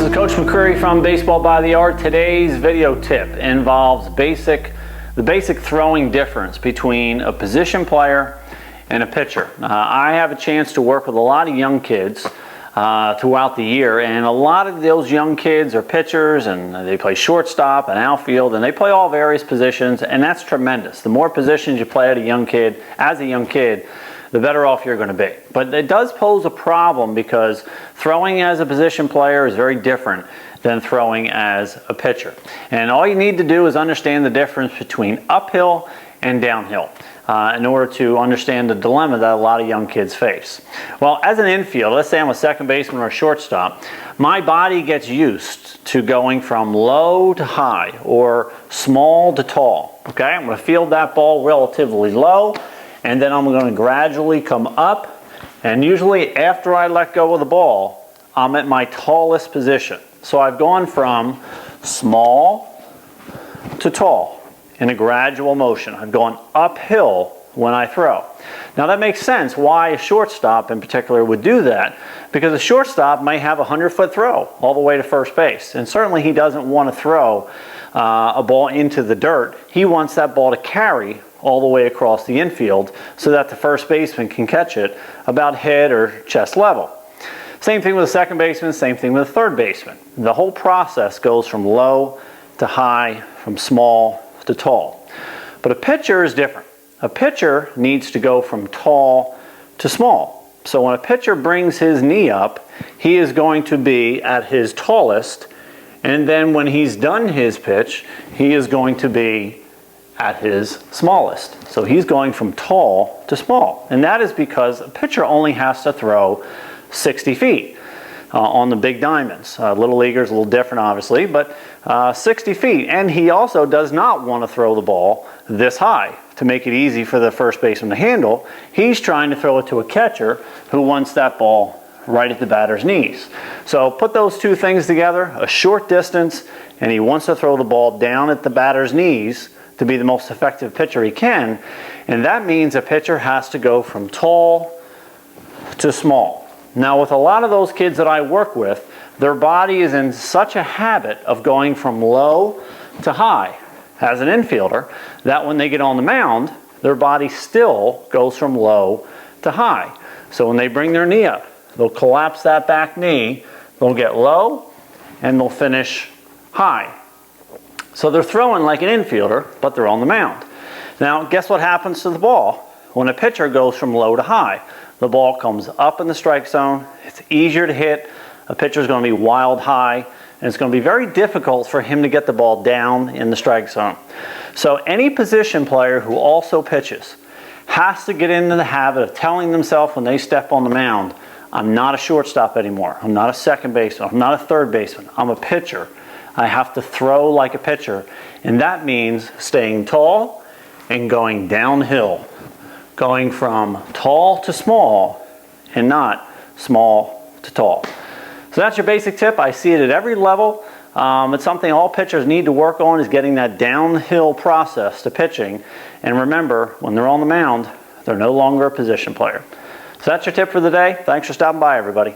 is Coach McCreary from Baseball by the Art. Today's video tip involves the basic throwing difference between a position player and a pitcher. I have a chance to work with a lot of young kids throughout the year, and a lot of those young kids are pitchers, and they play shortstop and outfield, and they play all various positions, and that's tremendous. The more positions you play as a young kid, the better off you're going to be. But it does pose a problem because throwing as a position player is very different than throwing as a pitcher. And all you need to do is understand the difference between uphill and downhill in order to understand the dilemma that a lot of young kids face. Well, as an infielder, let's say I'm a second baseman or a shortstop, my body gets used to going from low to high or small to tall. Okay, I'm going to field that ball relatively low, and then I'm going to gradually come up, and usually after I let go of the ball, I'm at my tallest position. So I've gone from small to tall in a gradual motion. I've gone uphill when I throw. Now that makes sense why a shortstop in particular would do that, because a shortstop may have a 100-foot throw all the way to first base, and certainly he doesn't want to throw a ball into the dirt. He wants that ball to carry all the way across the infield so that the first baseman can catch it about head or chest level. Same thing with a second baseman, same thing with a third baseman. The whole process goes from low to high, from small to tall. But a pitcher is different. A pitcher needs to go from tall to small. So when a pitcher brings his knee up, he is going to be at his tallest, and then when he's done his pitch, he is going to be at his smallest. So he's going from tall to small. And that is because a pitcher only has to throw 60 feet on the big diamonds. Little leaguers, a little different obviously, but 60 feet. And he also does not want to throw the ball this high to make it easy for the first baseman to handle. He's trying to throw it to a catcher who wants that ball right at the batter's knees. So put those two things together, a short distance, and he wants to throw the ball down at the batter's knees to be the most effective pitcher he can, and that means a pitcher has to go from tall to small. Now with a lot of those kids that I work with, their body is in such a habit of going from low to high as an infielder that when they get on the mound, their body still goes from low to high. So when they bring their knee up, they'll collapse that back knee, they'll get low, and they'll finish high. So they're throwing like an infielder, but they're on the mound. Now, guess what happens to the ball? When a pitcher goes from low to high, the ball comes up in the strike zone. It's easier to hit. A pitcher's going to be wild high, and it's going to be very difficult for him to get the ball down in the strike zone. So any position player who also pitches has to get into the habit of telling themselves when they step on the mound, I'm not a shortstop anymore. I'm not a second baseman. I'm not a third baseman. I'm a pitcher. I have to throw like a pitcher, and that means staying tall and going downhill, going from tall to small and not small to tall. So that's your basic tip. I see it at every level. It's something all pitchers need to work on, is getting that downhill process to pitching. And remember, when they're on the mound, they're no longer a position player. So that's your tip for the day. Thanks for stopping by, everybody.